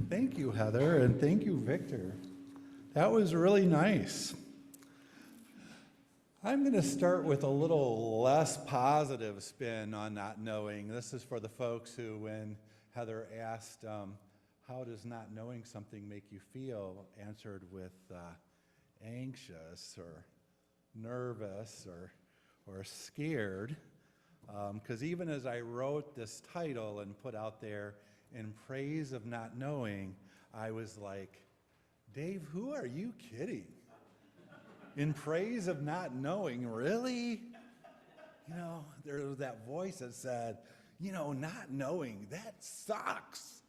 Thank you, Heather, and thank you, Victor. That was really nice. I'm going to start with a little less positive spin on not knowing. This is for the folks who, when Heather asked, how does not knowing something make you feel, answered with anxious or nervous or scared. Because even as I wrote this title and put out there, in praise of not knowing, I was like, Dave, who are you kidding? In praise of not knowing, really? You know, there was that voice that said, you know, not knowing, that sucks.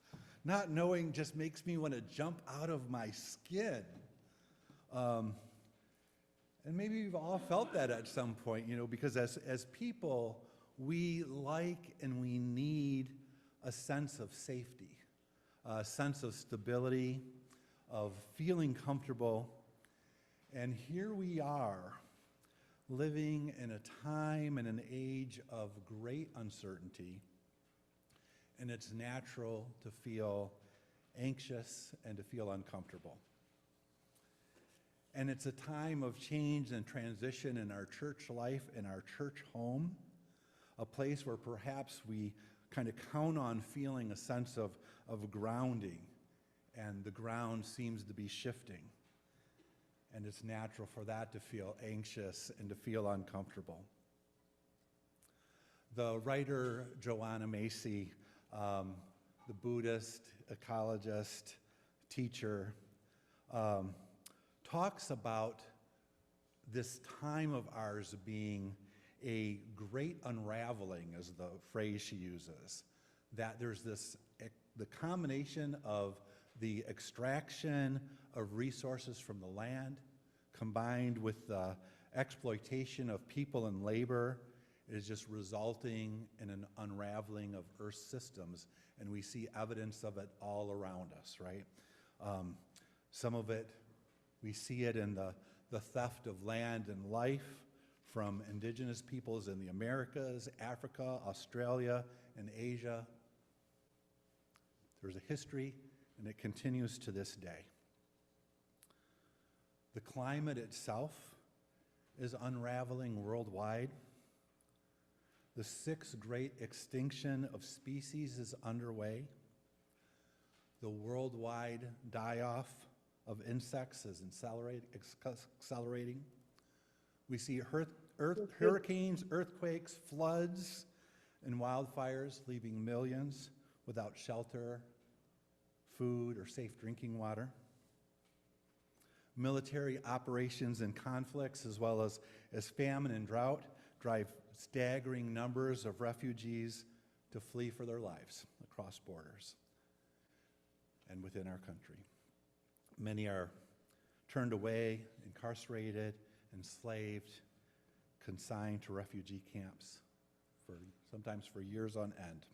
Not knowing just makes me want to jump out of my skin. And maybe we've all felt that at some point, you know, because as people, we like and we need a sense of safety, a sense of stability, of feeling comfortable. And here we are, living in a time and an age of great uncertainty, and it's natural to feel anxious and to feel uncomfortable. And it's a time of change and transition in our church life, in our church home, a place where perhaps we kind of count on feeling a sense of grounding, and the ground seems to be shifting. And it's natural for that to feel anxious and to feel uncomfortable. The writer Joanna Macy, the Buddhist, ecologist, teacher, talks about this time of ours being a great unraveling, is the phrase she uses, that there's the combination of the extraction of resources from the land combined with the exploitation of people and labor is just resulting in an unraveling of Earth's systems, and we see evidence of it all around us, right? Some of it, we see it in the theft of land and life from indigenous peoples in the Americas, Africa, Australia, and Asia. There's a history, and it continues to this day. The climate itself is unraveling worldwide. The sixth great extinction of species is underway. The worldwide die-off of insects is accelerating. We see hurricanes, earthquakes, floods, and wildfires leaving millions without shelter, food, or safe drinking water. Military operations and conflicts, as well as famine and drought, drive staggering numbers of refugees to flee for their lives across borders and within our country. Many are turned away, incarcerated, enslaved, consigned to refugee camps, sometimes for years on end.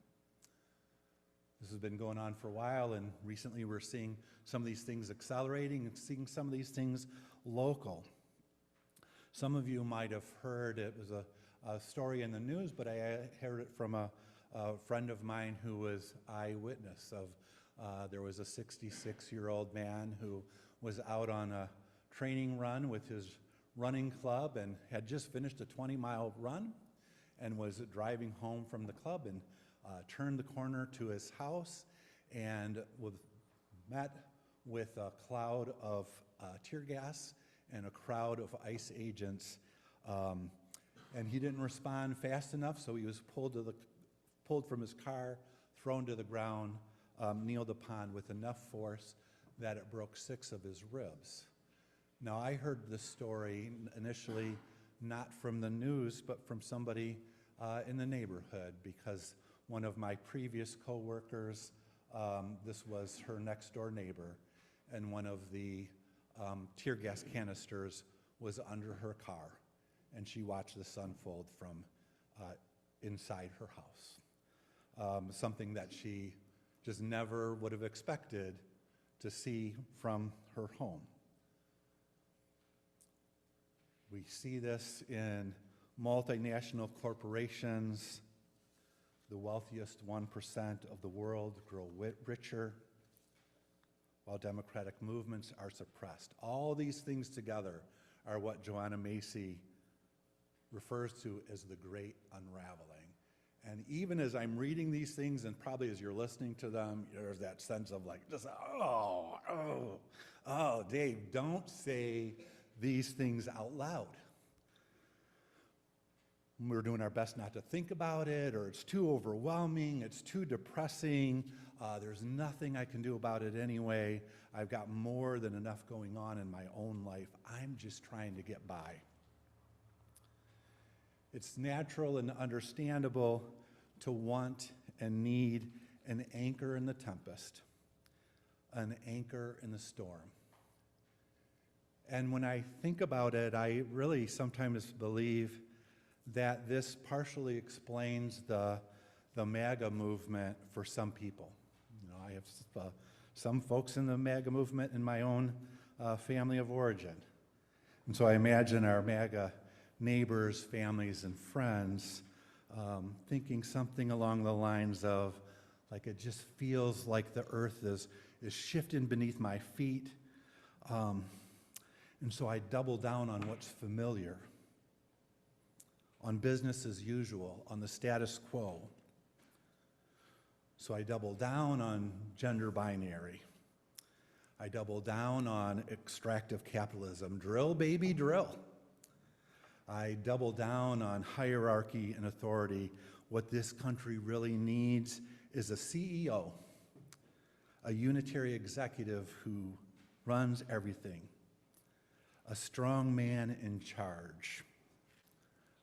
This has been going on for a while, and recently we're seeing some of these things accelerating and seeing some of these things local. Some of you might have heard, it was a story in the news, but I heard it from a friend of mine who was eyewitness of, there was a 66-year-old man who was out on a training run with his running club and had just finished a 20-mile run and was driving home from the club and turned the corner to his house and met with a cloud of tear gas and a crowd of ICE agents. And he didn't respond fast enough, so he was pulled from his car, thrown to the ground, kneeled upon with enough force that it broke 6 of his ribs. Now, I heard this story initially not from the news, but from somebody in the neighborhood, because one of my previous coworkers, this was her next door neighbor, and one of the tear gas canisters was under her car, and she watched this unfold from inside her house. Something that she just never would have expected to see from her home. We see this in multinational corporations. The wealthiest 1% of the world grow richer. while democratic movements are suppressed. All these things together are what Joanna Macy refers to as the great unraveling. And even as I'm reading these things, and probably as you're listening to them, there's that sense of like, just, Dave, don't say these things out loud. We're doing our best not to think about it, or it's too overwhelming, it's too depressing, there's nothing I can do about it anyway. I've got more than enough going on in my own life. I'm just trying to get by. It's natural and understandable to want and need an anchor in the tempest, an anchor in the storm. And when I think about it, I really sometimes believe that this partially explains the MAGA movement for some people. You know, I have some folks in the MAGA movement in my own family of origin. And so I imagine our MAGA neighbors, families, and friends thinking something along the lines of, like, it just feels like the earth is shifting beneath my feet. And so I double down on what's familiar, on business as usual, on the status quo. So I double down on gender binary. I double down on extractive capitalism. Drill, baby, drill. I double down on hierarchy and authority. What this country really needs is a CEO, a unitary executive who runs everything, a strong man in charge.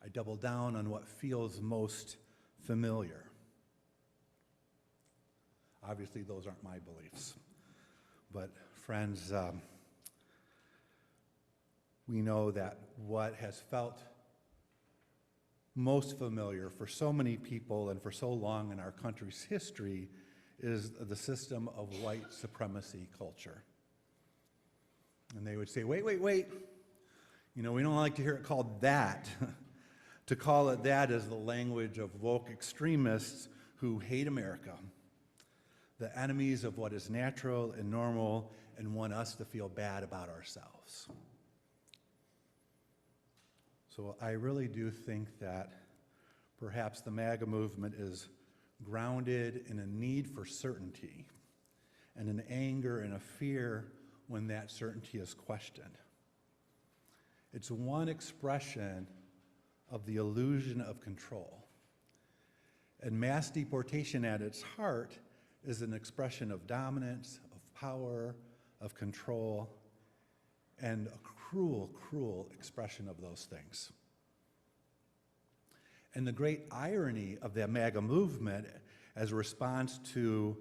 I double down on what feels most familiar. Obviously, those aren't my beliefs. But friends, we know that what has felt most familiar for so many people and for so long in our country's history is the system of white supremacy culture. And they would say, wait. You know, we don't like to hear it called that. To call it that is the language of woke extremists who hate America, the enemies of what is natural and normal, and want us to feel bad about ourselves. So I really do think that perhaps the MAGA movement is grounded in a need for certainty and an anger and a fear when that certainty is questioned. It's one expression of the illusion of control. And mass deportation at its heart is an expression of dominance, of power, of control, and a cruel, cruel expression of those things. And the great irony of the MAGA movement as a response to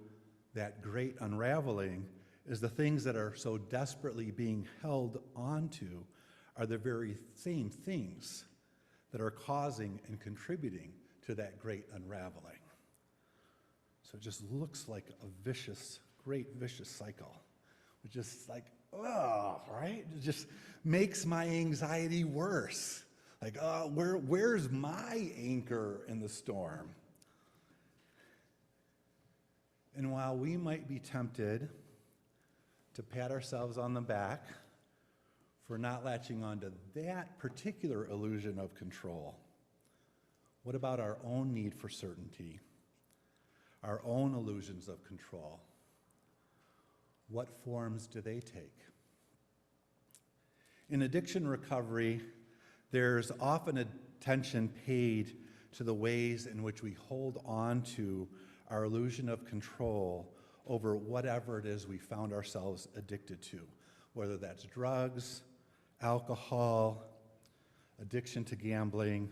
that great unraveling is the things that are so desperately being held onto are the very same things that are causing and contributing to that great unraveling. So it just looks like a vicious, great vicious cycle. It's just like, right? It just makes my anxiety worse. Like, where's my anchor in the storm? And while we might be tempted to pat ourselves on the back for not latching onto that particular illusion of control, what about our own need for certainty, our own illusions of control? What forms do they take? In addiction recovery, there's often attention paid to the ways in which we hold on to our illusion of control over whatever it is we found ourselves addicted to, whether that's drugs, alcohol, addiction to gambling,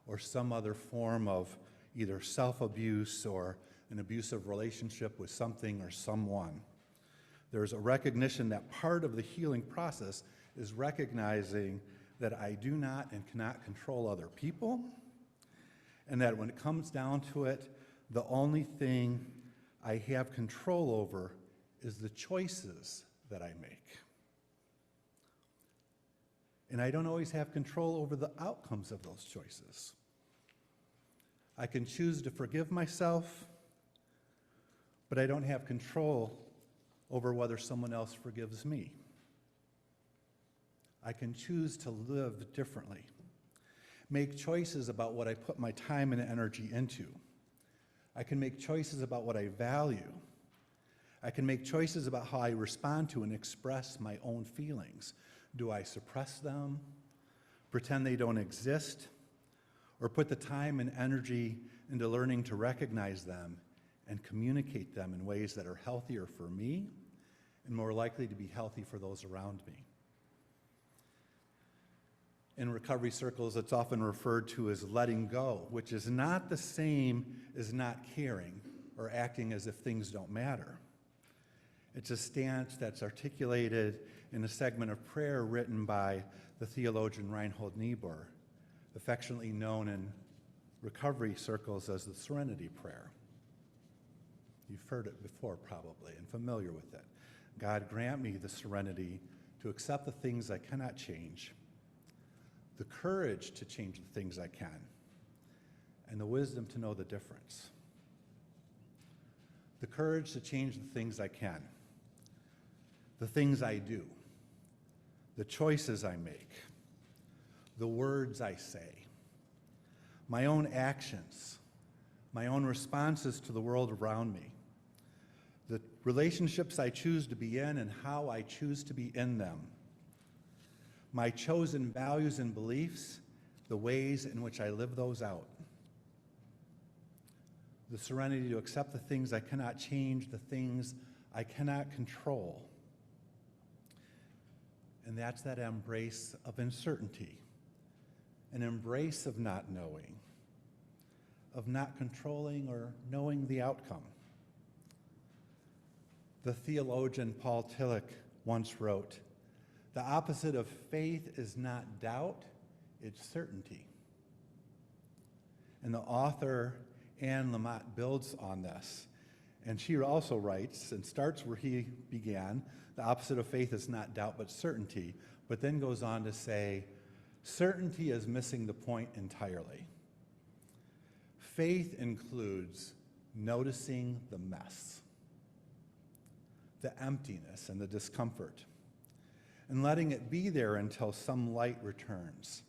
or some other form of either self-abuse or an abusive relationship with something or someone. There's a recognition that part of the healing process is recognizing that I do not and cannot control other people, and that when it comes down to it, the only thing I have control over is the choices that I make. And I don't always have control over the outcomes of those choices. I can choose to forgive myself, but I don't have control over whether someone else forgives me. I can choose to live differently, make choices about what I put my time and energy into. I can make choices about what I value. I can make choices about how I respond to and express my own feelings. Do I suppress them, pretend they don't exist, or put the time and energy into learning to recognize them and communicate them in ways that are healthier for me and more likely to be healthy for those around me? In recovery circles, it's often referred to as letting go, which is not the same as not caring or acting as if things don't matter. It's a stance that's articulated in a segment of prayer written by the theologian Reinhold Niebuhr, affectionately known in recovery circles as the Serenity Prayer. You've heard it before probably and familiar with it. God, grant me the serenity to accept the things I cannot change, the courage to change the things I can, and the wisdom to know the difference. The courage to change the things I can, the things I do, the choices I make, the words I say, my own actions, my own responses to the world around me, the relationships I choose to be in and how I choose to be in them, my chosen values and beliefs, the ways in which I live those out. The serenity to accept the things I cannot change, the things I cannot control. And that's that embrace of uncertainty, an embrace of not knowing, of not controlling or knowing the outcome. The theologian Paul Tillich once wrote, "The opposite of faith is not doubt, it's certainty." And the author, Anne Lamott, builds on this. And she also writes, and starts where he began, the opposite of faith is not doubt, but certainty, but then goes on to say, certainty is missing the point entirely. Faith includes noticing the mess, the emptiness and the discomfort, and letting it be there until some light returns.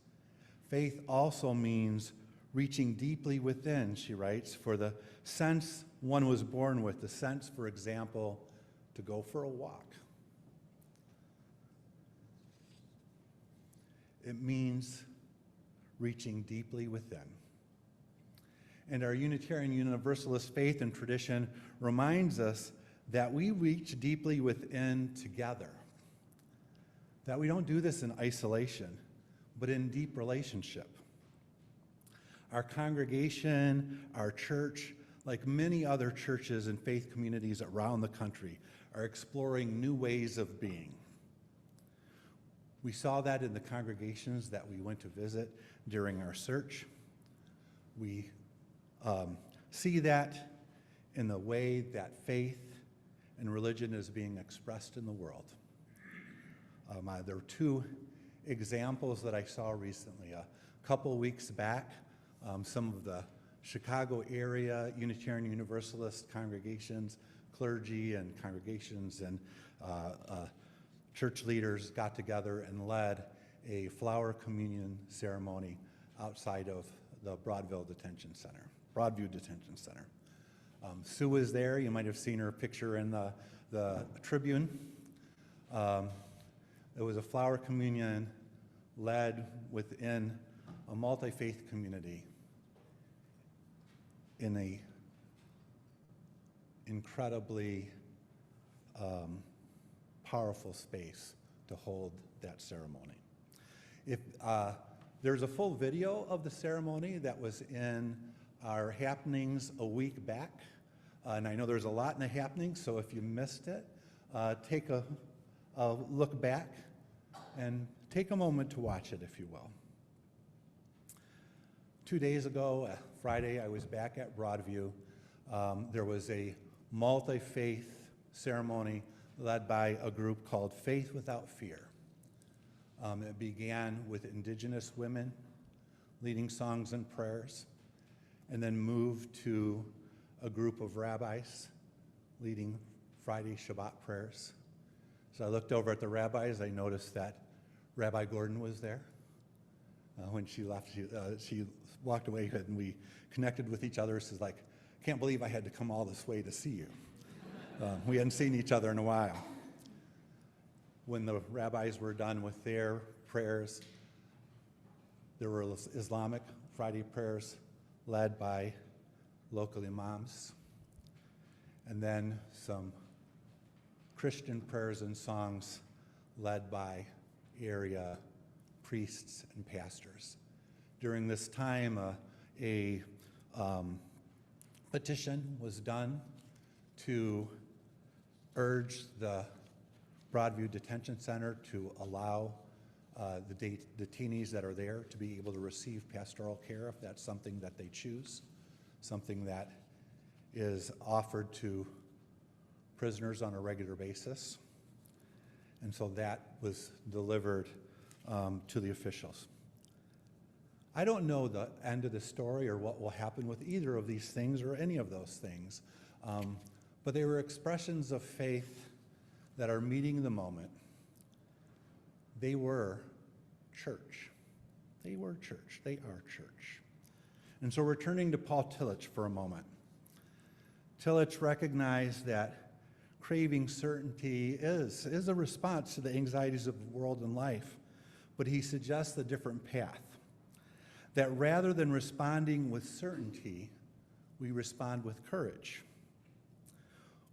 Faith also means reaching deeply within, she writes, for the sense one was born with, the sense, for example, to go for a walk. It means reaching deeply within. And our Unitarian Universalist faith and tradition reminds us that we reach deeply within together. That we don't do this in isolation, but in deep relationship. Our congregation, our church, like many other churches and faith communities around the country, are exploring new ways of being. We saw that in the congregations that we went to visit during our search. We see that in the way that faith and religion is being expressed in the world. There were two examples that I saw recently. A couple weeks back, some of the Chicago area Unitarian Universalist congregations, clergy and congregations and church leaders got together and led a flower communion ceremony outside of the Broadview Detention Center. Sue was there. You might have seen her picture in the Tribune. It was a flower communion led within a multi-faith community in a incredibly powerful space to hold that ceremony. There's a full video of the ceremony that was in our happenings a week back, and I know there's a lot in the happenings, so if you missed it, take a look back and take a moment to watch it, if you will. 2 days ago, Friday, I was back at Broadview. There was a multi-faith ceremony led by a group called Faith Without Fear. It began with indigenous women leading songs and prayers, and then moved to a group of rabbis leading Friday Shabbat prayers. So I looked over at the rabbis. I noticed that Rabbi Gordon was there. When she left, she walked away and we connected with each other. She's like, can't believe I had to come all this way to see you. We hadn't seen each other in a while. When the rabbis were done with their prayers, there were Islamic Friday prayers led by local imams, and then some Christian prayers and songs led by area priests and pastors. During this time, a petition was done to urge the Broadview Detention Center to allow the detainees that are there to be able to receive pastoral care if that's something that they choose, something that is offered to prisoners on a regular basis. And so that was delivered to the officials. I don't know the end of the story or what will happen with either of these things or any of those things, but they were expressions of faith that are meeting the moment. They were church. They were church. They are church. And so returning to Paul Tillich for a moment. Tillich recognized that craving certainty is a response to the anxieties of the world and life, but he suggests a different path. That rather than responding with certainty, we respond with courage.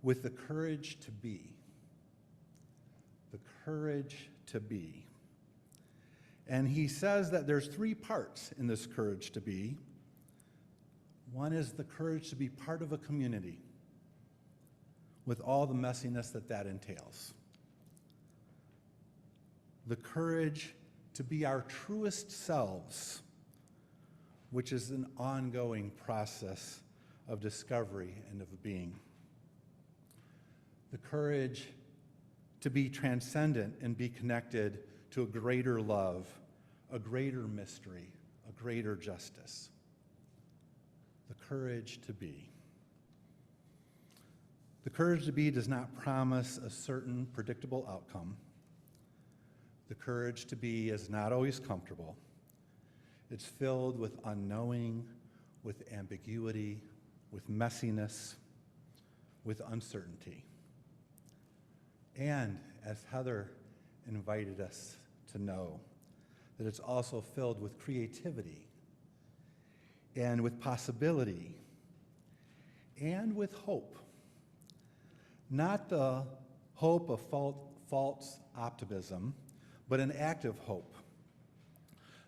With the courage to be. The courage to be. And he says that there's three parts in this courage to be. One is the courage to be part of a community with all the messiness that that entails. The courage to be our truest selves, which is an ongoing process of discovery and of being. The courage to be transcendent and be connected to a greater love, a greater mystery, a greater justice. The courage to be. The courage to be does not promise a certain predictable outcome. The courage to be is not always comfortable. It's filled with unknowing, with ambiguity, with messiness, with uncertainty. And as Heather invited us to know, that it's also filled with creativity and with possibility and with hope. Not the hope of false optimism, but an active hope.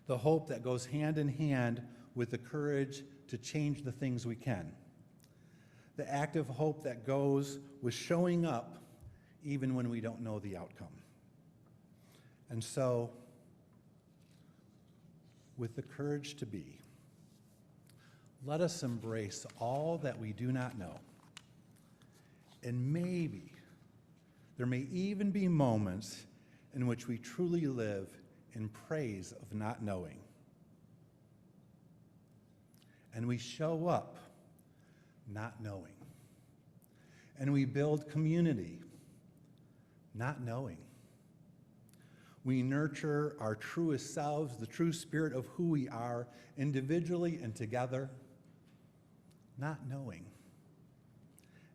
The hope that goes hand in hand with the courage to change the things we can. The active hope that goes with showing up even when we don't know the outcome. And so, with the courage to be, let us embrace all that we do not know. And maybe there may even be moments in which we truly live in praise of not knowing. And we show up not knowing. And we build community not knowing. We nurture our truest selves, the true spirit of who we are, individually and together, not knowing.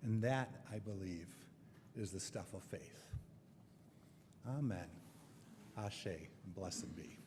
And that, I believe, is the stuff of faith. Amen. Ashe, and blessed be.